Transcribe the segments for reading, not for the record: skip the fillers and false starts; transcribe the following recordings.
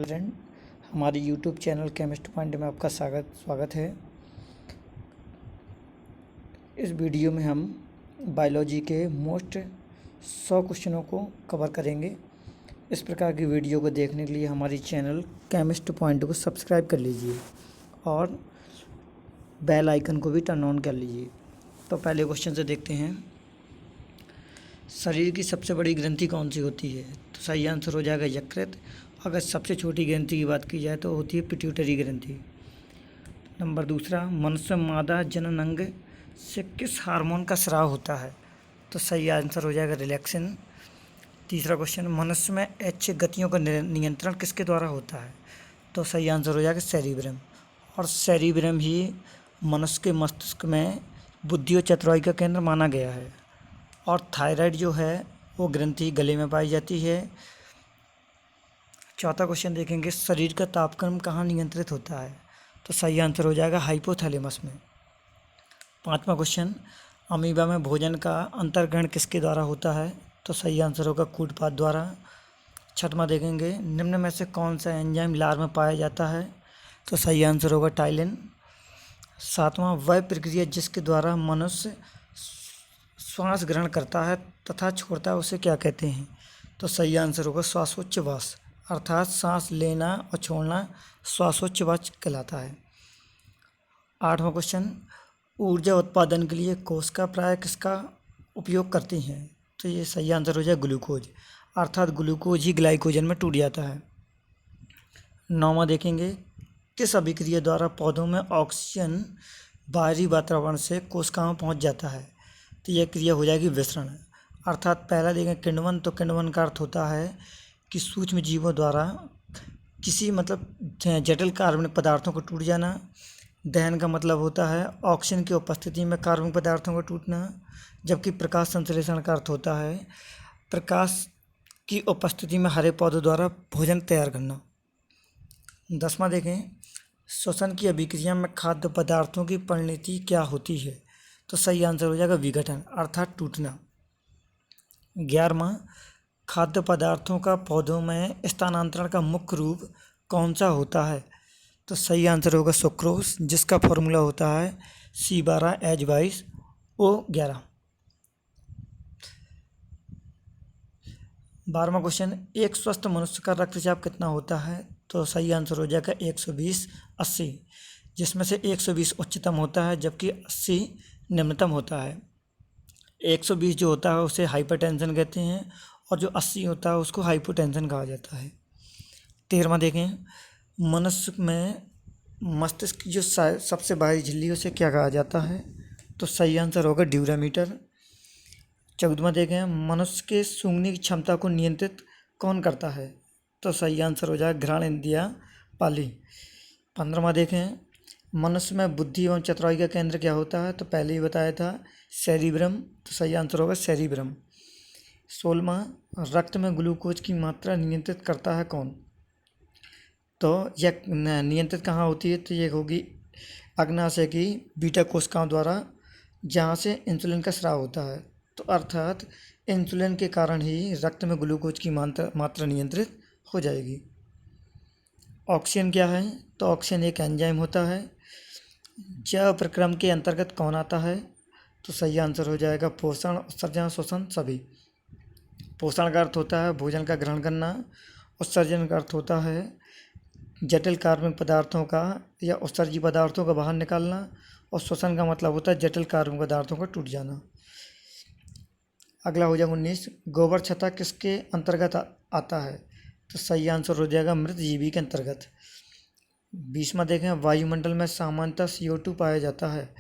Friend, हमारे YouTube channel chemist point में आपका स्वागत है। इस वीडियो में हम बायोलॉजी के मोस्ट 100 क्वेश्चनों को कवर करेंगे। इस प्रकार की वीडियो को देखने के लिए हमारी चैनल केमिस्ट पॉइंट को सब्सक्राइब कर लीजिए और बेल आइकन को भी टर्न ऑन कर लीजिए। तो पहले क्वेश्चन से देखते हैं, शरीर की सबसे बड़ी ग्रंथि कौन सी होती है? तो सही आंसर हो जाएगा यकृत। अगर सबसे छोटी ग्रंथि की बात की जाए तो होती है पिट्यूटरी ग्रंथि। नंबर दूसरा, मनुष्य मादा जननांग से किस हार्मोन का स्राव होता है? तो सही आंसर हो जाएगा रिलैक्सिन। तीसरा क्वेश्चन, मनुष्य में ऐच्छिक गतियों का नियंत्रण किसके द्वारा होता है? तो सही आंसर हो जाएगा सेरिब्रम। और सेरिब्रम ही मनुष्य के मस्तिष्क में बुद्धि और चतुराई का केंद्र माना गया है। और थायराइड जो है वो ग्रंथि गले में पाई जाती है। चौथा क्वेश्चन देखेंगे, शरीर का तापक्रम कहाँ नियंत्रित होता है? तो सही आंसर हो जाएगा हाइपोथैलेमस में। पांचवा क्वेश्चन, अमीबा में भोजन का अंतर्ग्रहण किसके द्वारा होता है? तो सही आंसर होगा कूटपाद द्वारा। छठवां देखेंगे, निम्न में से कौन सा एंजाइम लार में पाया जाता है? तो सही आंसर होगा टाइलिन। सातवां, वह प्रक्रिया जिसके द्वारा मनुष्य श्वास ग्रहण करता है तथा छोड़ता है उसे क्या कहते हैं? तो सही आंसर होगा श्वासोच्छ्वास, अर्थात सांस लेना और छोड़ना श्वासोच्छ्वास कहलाता है। आठवां क्वेश्चन, ऊर्जा उत्पादन के लिए कोशिका प्राय किसका उपयोग करती हैं? तो ये सही आंसर हो जाए ग्लूकोज, अर्थात ग्लूकोज ही ग्लाइकोजन में टूट जाता है। नौवां देखेंगे, किस अभिक्रिया द्वारा पौधों में ऑक्सीजन बाहरी वातावरण से कोशिकाओं में पहुंच जाता है? तो यह क्रिया हो जाएगी विसरण, अर्थात पहला देखें किण्वन। तो किण्वन का अर्थ होता है कि सूक्ष्म जीवों द्वारा किसी जटिल कार्बनिक पदार्थों को टूट जाना। दहन का मतलब होता है ऑक्सीजन की उपस्थिति में कार्बनिक पदार्थों का टूटना। जबकि प्रकाश संश्लेषण का अर्थ होता है प्रकाश की उपस्थिति में हरे पौधों द्वारा भोजन तैयार करना। 10वां देखें, श्वसन की अभिक्रिया में खाद्य पदार्थों की परिणति क्या होती है? तो सही आंसर हो जाएगा विघटन, अर्थात टूटना। 11वां, खाद्य पदार्थों का पौधों में स्थानांतरण का मुख्य रूप कौन सा होता है? तो सही आंसर होगा सुक्रोज, जिसका फॉर्मूला होता है C12H22O11। 12वां क्वेश्चन, एक स्वस्थ मनुष्य का रक्तचाप कितना होता है? तो सही आंसर हो जाएगा 120/80, जिसमें से 120 उच्चतम होता है जबकि 80 निम्नतम होता है। 120 जो होता है उसे हाइपरटेंशन कहते हैं और जो 80 होता है उसको हाइपोटेंशन कहा जाता है। 13वां देखें, मनुष्य में मस्तिष्क की जो सबसे बाहरी झिल्ली उसे क्या कहा जाता है? तो सही आंसर होगा ड्यूरामीटर। 14वां देखें, मनुष्य के सूंघने की क्षमता को नियंत्रित कौन करता है? तो सही आंसर हो जाएगा घ्राणेंद्रिय पाली। 15वां देखें, मनुष्य में बुद्धि एवं चतुराई का केंद्र क्या होता है? तो पहले ही बताया था सेरिब्रम, तो सही आंसर होगा सेरिब्रम। 16वां, रक्त में ग्लूकोज की मात्रा नियंत्रित करता है कौन? तो यह नियंत्रित कहाँ होती है? तो ये होगी अग्नाशय की बीटा कोशिकाओं द्वारा, जहाँ से इंसुलिन का स्राव होता है। तो अर्थात इंसुलिन के कारण ही रक्त में ग्लूकोज की मात्रा नियंत्रित हो जाएगी। ऑक्सीजन क्या है? तो ऑक्सीजन एक एंजाइम होता है। जैव प्रक्रम के अंतर्गत कौन आता है? तो सही आंसर हो जाएगा पोषण, उत्सर्जन, शोषण सभी। पोषण का अर्थ होता है भोजन का ग्रहण करना। उत्सर्जन का अर्थ होता है जटिल कार्बनिक पदार्थों का या उत्सर्जी पदार्थों का बाहर निकालना। और श्वसन का मतलब होता है जटिल कार्बनिक पदार्थों का टूट जाना। अगला हो जाएगा 19, गोबर छत्ता किसके अंतर्गत आता है? तो सही आंसर हो जाएगा मृत जीवी के अंतर्गत। 20वां देखें, वायुमंडल में सामान्यतः CO2 पाया जाता है।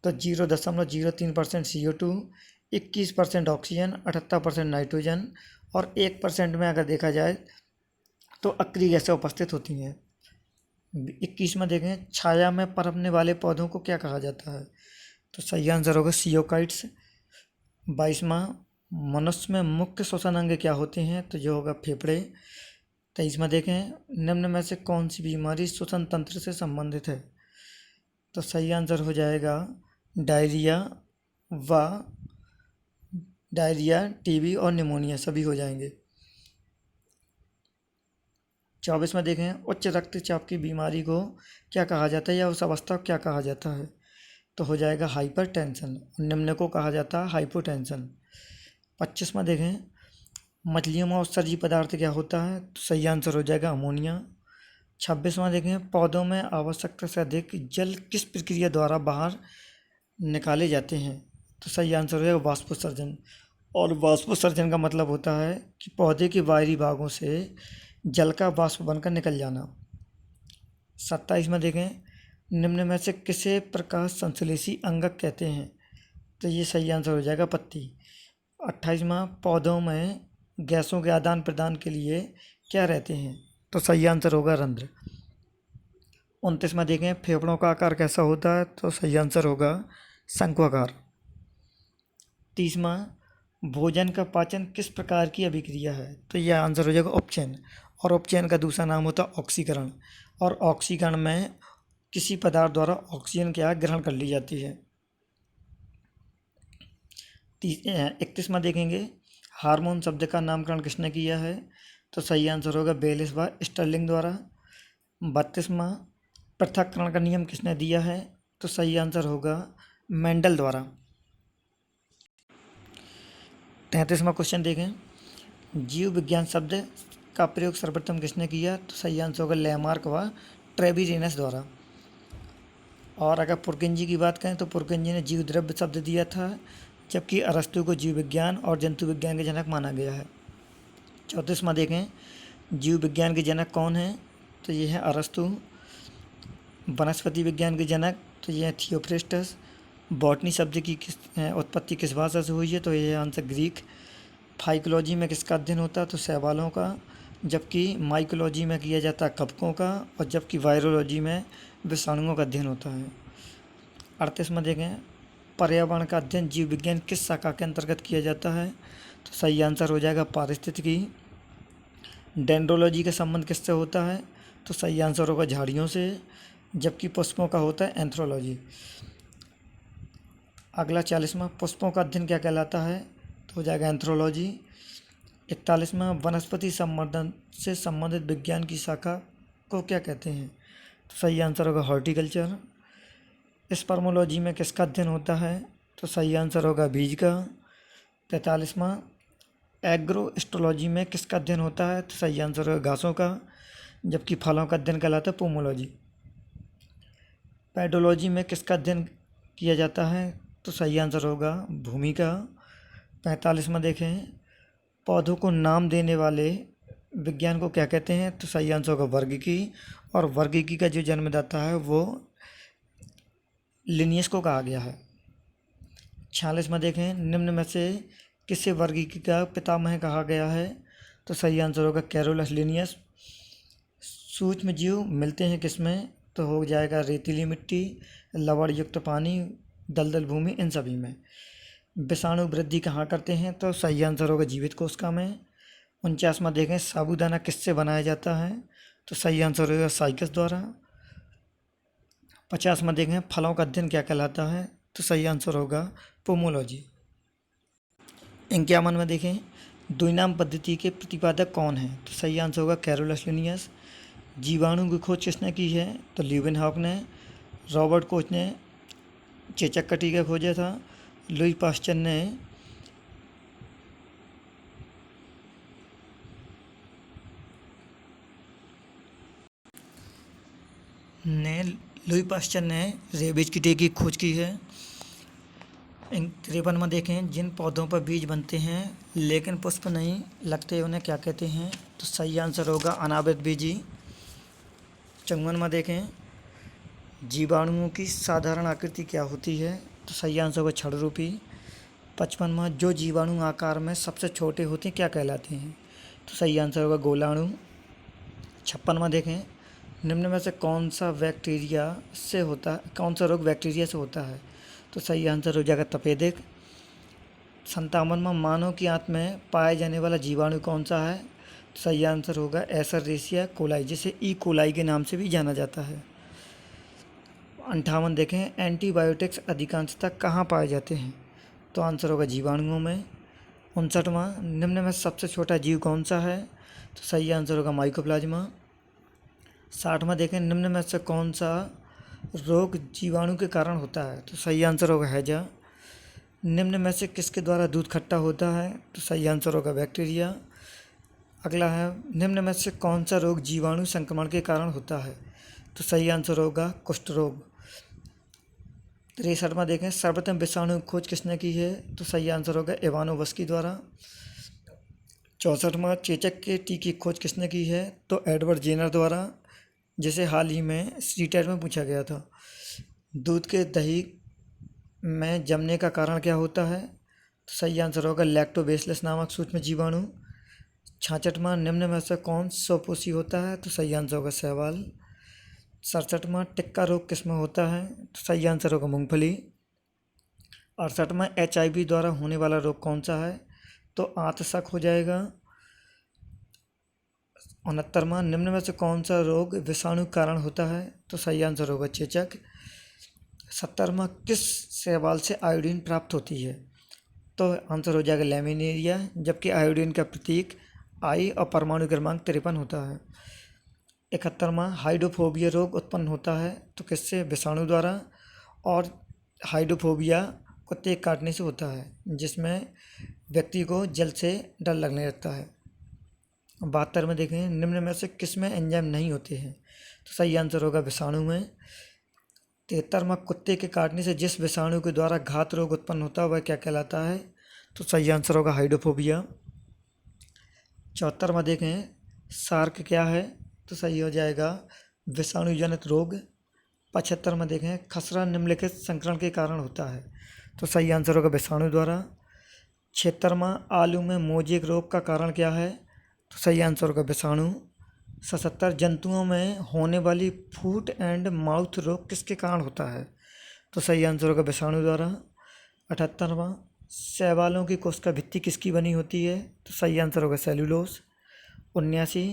तो 0.03% CO2, 21% ऑक्सीजन, 78% नाइट्रोजन और 1% में अगर देखा जाए तो अक्रिय गैसें उपस्थित होती हैं। 21वां देखें, छाया में पनपने वाले पौधों को क्या कहा जाता है? तो सही आंसर होगा सियोकाइट्स। 22वां, मनुष्य में मुख्य श्वसन अंग क्या होते हैं? तो जो होगा फेफड़े। 23वां देखें, निम्न में से कौन सी बीमारी श्वसन तंत्र से संबंधित है? तो सही आंसर हो जाएगा डायरिया, TB और निमोनिया सभी हो जाएंगे। 24 में देखें उच्च रक्तचाप की बीमारी को क्या कहा जाता है या उस अवस्था को क्या कहा जाता है, तो हो जाएगा हाइपरटेंशन। निम्न को कहा जाता है हाइपोटेंशन। 25 में देखें मछलियों में उत्सर्जी पदार्थ क्या होता है, तो सही आंसर हो जाएगा अमोनिया। 26वां देखें पौधों में आवश्यकता से अधिक जल किस प्रक्रिया द्वारा बाहर निकाले जाते हैं, तो सही आंसर हो जाएगा वाष्पोत्सर्जन। और वाष्पोत्सर्जन का मतलब होता है कि पौधे के बाहरी भागों से जल का वाष्प बनकर निकल जाना। 27 में देखें निम्न में से किसे प्रकाश संश्लेषी अंगक कहते हैं, तो ये सही आंसर हो जाएगा पत्ती। 28वां पौधों में गैसों के आदान प्रदान के लिए क्या रहते हैं, तो सही आंसर होगा रंध्र। 29 में देखें फेफड़ों का आकार कैसा होता है, तो सही आंसर होगा शंक्वाकार। 30वां भोजन का पाचन किस प्रकार की अभिक्रिया है, तो यह आंसर हो जाएगा उपचयन। और उपचयन का दूसरा नाम होता है ऑक्सीकरण। और ऑक्सीकरण में किसी पदार्थ द्वारा ऑक्सीजन क्या ग्रहण कर ली जाती है। 31वां देखेंगे हार्मोन शब्द का नामकरण किसने किया है, तो सही आंसर होगा बेलिस व स्टर्लिंग द्वारा। 32वां पृथक्करण का नियम किसने दिया है, तो सही आंसर होगा मेंडल द्वारा। 33वां क्वेश्चन देखें जीव विज्ञान शब्द का प्रयोग सर्वप्रथम किसने किया, तो सही आंसर होगा लेमार्क व ट्रेविरेनस द्वारा। और अगर पुरकिंजी की बात करें तो पुरकिंजी ने जीव द्रव्य शब्द दिया था, जबकि अरस्तु को जीव विज्ञान और जंतु विज्ञान के जनक माना गया है। 34वां देखें जीव विज्ञान के जनक कौन हैं, तो ये है अरस्तु। वनस्पति विज्ञान के जनक तो ये है थियोफ्रेस्टस। बॉटनी शब्द की उत्पत्ति किस भाषा से हुई है, तो ये आंसर ग्रीक। फाइकोलॉजी में किसका अध्ययन होता है, तो शैवालों का। जबकि माइकोलॉजी में किया जाता है कवकों का, और जबकि वायरोलॉजी में विषाणुओं का अध्ययन होता है। 38 में देखें पर्यावरण का अध्ययन जीव विज्ञान किस शाखा के अंतर्गत किया जाता है, तो सही आंसर हो जाएगा पारिस्थितिकी। डेंड्रोलॉजी का संबंध किससे होता है, तो सही आंसर होगा झाड़ियों से, जबकि पुष्पों का होता है एंथ्रोलॉजी। अगला 40वां पुष्पों का अध्ययन क्या कहलाता है, तो हो जाएगा एंथ्रोलॉजी। 41वां वनस्पति संवर्धन से संबंधित विज्ञान की शाखा को क्या कहते हैं, तो सही आंसर होगा हॉर्टिकल्चर। स्पर्मोलॉजी में किसका अध्ययन होता है, तो सही आंसर होगा बीज का। 43वां एग्रोएस्ट्रोलॉजी में किसका अध्ययन होता है, तो सही आंसर होगा घासों का, जबकि फलों का अध्ययन कहलाता है पोमोलॉजी। पेडोलॉजी में किसका अध्ययन किया जाता है, तो सही आंसर होगा भूमि का। 45वां देखें पौधों को नाम देने वाले विज्ञान को क्या कहते हैं, तो सही आंसर होगा वर्गिकी। और वर्गिकी का जो जन्मदाता है वो लिनियस को कहा गया है। 46वां देखें निम्न में से किसे वर्गिकी का पितामह कहा गया है, तो सही आंसर होगा कैरोलस लिनियस। सूक्ष्म जीव मिलते हैं किसमें, तो हो जाएगा रेतीली मिट्टी, लवण युक्त पानी, दलदल भूमि, इन सभी में। विषाणु वृद्धि कहाँ करते हैं, तो सही आंसर होगा जीवित कोशिका में। 49वां देखें साबूदाना किससे बनाया जाता है, तो सही आंसर होगा साइकस द्वारा। 50वां देखें फलों का अध्ययन क्या कहलाता है, तो सही आंसर होगा पोमोलॉजी। 51वां देखें द्विनाम पद्धति के प्रतिपादक कौन हैं, तो सही आंसर होगा कैरोलस लिनियस। जीवाणु की खोज किसने की है, तो ल्यूवेनहॉक ने। रॉबर्ट कोच ने चेचक कटी खोजा था। लुई पास्चर ने रेबीज की टीके की खोज की है। 53वां देखें जिन पौधों पर बीज बनते हैं लेकिन पुष्प नहीं लगते उन्हें क्या कहते हैं, तो सही आंसर होगा अनावृत बीजी। 54वां देखें जीवाणुओं की साधारण आकृति क्या होती है, तो सही आंसर होगा छड़ रूपी। 55वां जो जीवाणु आकार में सबसे छोटे होते हैं क्या कहलाते हैं, तो सही आंसर होगा गोलाणु। 56वां देखें निम्न में से कौन सा रोग बैक्टीरिया से होता है, तो सही आंसर हो जाएगा तपेदिक। 57वां मानव की आंत में पाए जाने वाला जीवाणु कौन सा है, तो सही आंसर होगा एसरदेशिया कोलाई, जिसे ई कोलाई के नाम से भी जाना जाता है। 58वां देखें एंटीबायोटिक्स अधिकांशतः कहाँ पाए जाते हैं, तो आंसर होगा जीवाणुओं में। 59वां निम्न में सबसे छोटा जीव कौन सा है, तो सही आंसर होगा माइकोप्लाज्मा। 60वां देखें, निम्न में से कौन सा रोग जीवाणु के कारण होता है? तो सही आंसर होगा हैजा। निम्न में से किसके द्वारा दूध खट्टा होता है? तो सही आंसर होगा बैक्टीरिया। अगला है, निम्न में से कौन सा रोग जीवाणु संक्रमण के कारण होता है? तो सही आंसर होगा कुष्ठ रोग। 63वां देखें, सर्वप्रथम विषाणु की खोज किसने की है? तो सही आंसर होगा इवानोवस्की द्वारा। 64वां, चेचक के टीके की खोज किसने की है? तो एडवर्ड जेनर द्वारा, जिसे हाल ही में सीटेट में पूछा गया था। दूध के दही में जमने का कारण क्या होता है? तो सही आंसर होगा लैक्टोबैसिलस नामक सूक्ष्म जीवाणु। 66वां, निम्न में से कौन स्वपोषी होता है? तो सही आंसर होगा शैवाल। 67वां, टिक्का रोग किसमें होता है? तो सही आंसर होगा मूंगफली। 68वां, HIV द्वारा होने वाला रोग कौन सा है? तो आंतशक हो जाएगा। 69वां, निम्न में से कौन सा रोग विषाणु के कारण होता है? तो सही आंसर होगा चेचक। 70वां, किस शैवाल से आयोडीन प्राप्त होती है? तो आंसर हो जाएगा लैमिनेरिया, जबकि आयोडीन का प्रतीक आई और परमाणु क्रमांक 53 होता है। 71वां, हाइड्रोफोबिया रोग उत्पन्न होता है तो किससे? विषाणु द्वारा, और हाइड्रोफोबिया कुत्ते काटने से होता है, जिसमें व्यक्ति को जल से डर लगने लगता है। 72 में देखें, निम्न में से किसमें एंजाइम नहीं होते हैं? तो सही आंसर होगा विषाणु में। 73वां, कुत्ते के काटने से जिस विषाणु के द्वारा घात रोग उत्पन्न होता है वह क्या कहलाता है? तो सही आंसर होगा हाइड्रोफोबिया। 74वां देखें, सार्क क्या है? तो सही हो जाएगा विषाणु जनित रोग। 75 में देखें, खसरा निम्नलिखित संक्रमण के कारण होता है? तो सही आंसर होगा विषाणु द्वारा। 76वां, आलू में मोजेक रोग का कारण क्या है? तो सही आंसर होगा विषाणु। 77, जंतुओं में होने वाली फूट एंड माउथ रोग किसके कारण होता है? तो सही आंसर होगा विषाणु द्वारा। 78वां, शैवालों की कोशिका भित्ति किसकी बनी होती है? तो सही आंसर होगा सेल्यूलोज। 79,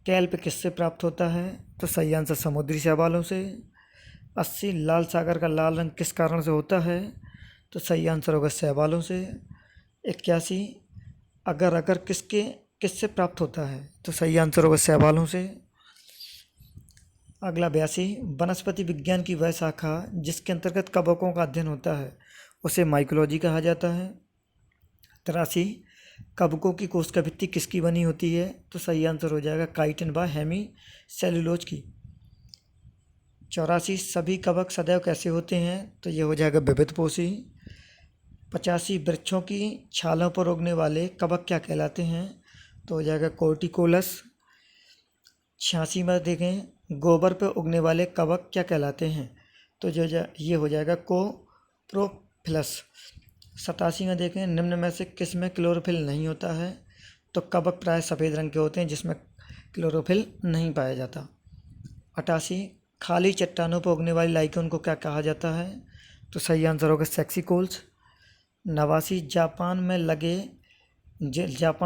कैल्प किससे प्राप्त होता है? तो सही आंसर समुद्री शैवालों से। 80, लाल सागर का लाल रंग किस कारण से होता है? तो सही आंसर होगा शैवालों से। 81, अगर अगर किससे प्राप्त होता है? तो सही आंसर होगा शैवालों से। अगला 82, वनस्पति विज्ञान की वह शाखा जिसके अंतर्गत कवकों का अध्ययन होता है उसे माइकोलॉजी कहा जाता है। 83, कवकों की कोशिका भित्ति किसकी बनी होती है? तो सही आंसर हो जाएगा काइटिन व हेमी सेलुलोज की। 84, सभी कवक सदैव कैसे होते हैं? तो ये हो जाएगा विविधपोषी। 85, वृक्षों की छालों पर उगने वाले कवक क्या कहलाते हैं? तो हो जाएगा कोर्टिकोलस। 86 में देखें, गोबर पर उगने वाले कवक क्या कहलाते हैं? तो ये हो जाएगा कोप्रोफिलस। 87 में देखें, निम्न में से किस में क्लोरोफिल नहीं होता है? तो कवक प्राय सफ़ेद रंग के होते हैं जिसमें क्लोरोफिल नहीं पाया जाता। 88, खाली चट्टानों पर उगने वाली लाइकेन को क्या कहा जाता है? तो सही आंसर होगा सेक्सिकोल्स। 89, जापान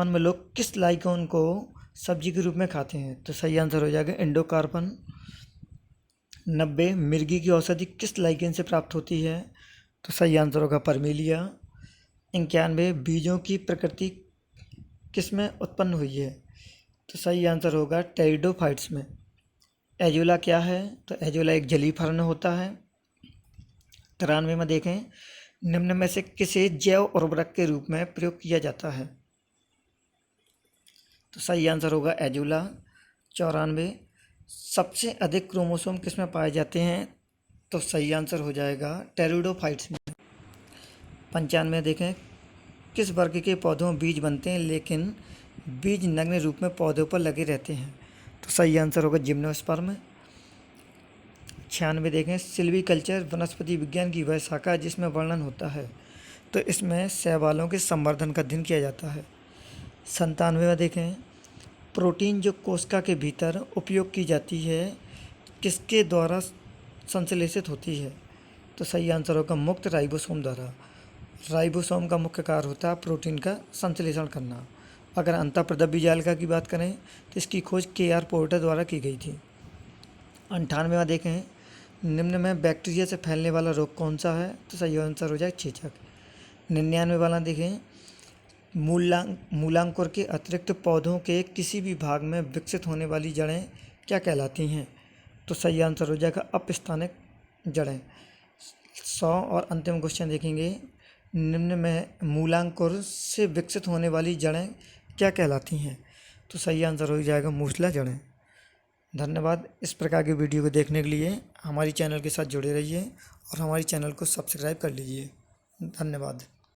में लोग किस लाइकेन को सब्जी के रूप में खाते हैं? तो सही आंसर हो जाएगा इंडोकार्पन। 90, मिर्गी की औषधि किस लाइकेन से प्राप्त होती है? तो सही आंसर होगा परमेलिया। 91, बीजों की प्रकृति किस में उत्पन्न हुई है? तो सही आंसर होगा टेरिडोफाइट्स में। एजोला क्या है? तो एजोला एक जलीय फर्न होता है। 93 में देखें, निम्न में से किसे जैव उर्वरक के रूप में प्रयोग किया जाता है? तो सही आंसर होगा एजोला। 94, सबसे अधिक क्रोमोसोम किस में पाए जाते हैं? तो सही आंसर हो जाएगा टेरिडोफाइट्स में। 95 देखें, किस वर्ग के पौधों में बीज बनते हैं लेकिन बीज नग्न रूप में पौधों पर लगे रहते हैं? तो सही आंसर होगा जिम्नोस्पर्म। 96 देखें, सिल्वीकल्चर वनस्पति विज्ञान की वह शाखा है जिसमें वर्णन होता है तो इसमें शैवालों के संवर्धन का अध्ययन किया जाता है। 97 देखें, प्रोटीन जो कोशिका के भीतर उपयोग की जाती है किसके द्वारा संश्लेषित होती है? तो सही आंसर होगा मुक्त राइबोसोम द्वारा। राइबोसोम का मुख्य कार्य होता है प्रोटीन का संश्लेषण करना। अगर अंतःप्रद्रव्य जालिका की बात करें तो इसकी खोज KR पोर्टर द्वारा की गई थी। 98वां देखें, निम्न में बैक्टीरिया से फैलने वाला रोग कौन सा है? तो सही आंसर हो जाए चेचक। 99 वाला देखें, मूलांकुर के अतिरिक्त पौधों के किसी भी भाग में विकसित होने वाली जड़ें क्या कहलाती हैं? तो सही आंसर हो जाएगा अपस्थानिक जड़ें। 100 और अंतिम क्वेश्चन देखेंगे। निम्न में मूलांकुर से विकसित होने वाली जड़ें क्या कहलाती हैं? तो सही आंसर हो जाएगा मूसला जड़ें। धन्यवाद। इस प्रकार की वीडियो को देखने के लिए हमारी चैनल के साथ जुड़े रहिए और हमारी चैनल को सब्सक्राइब कर लीजिए। धन्यवाद।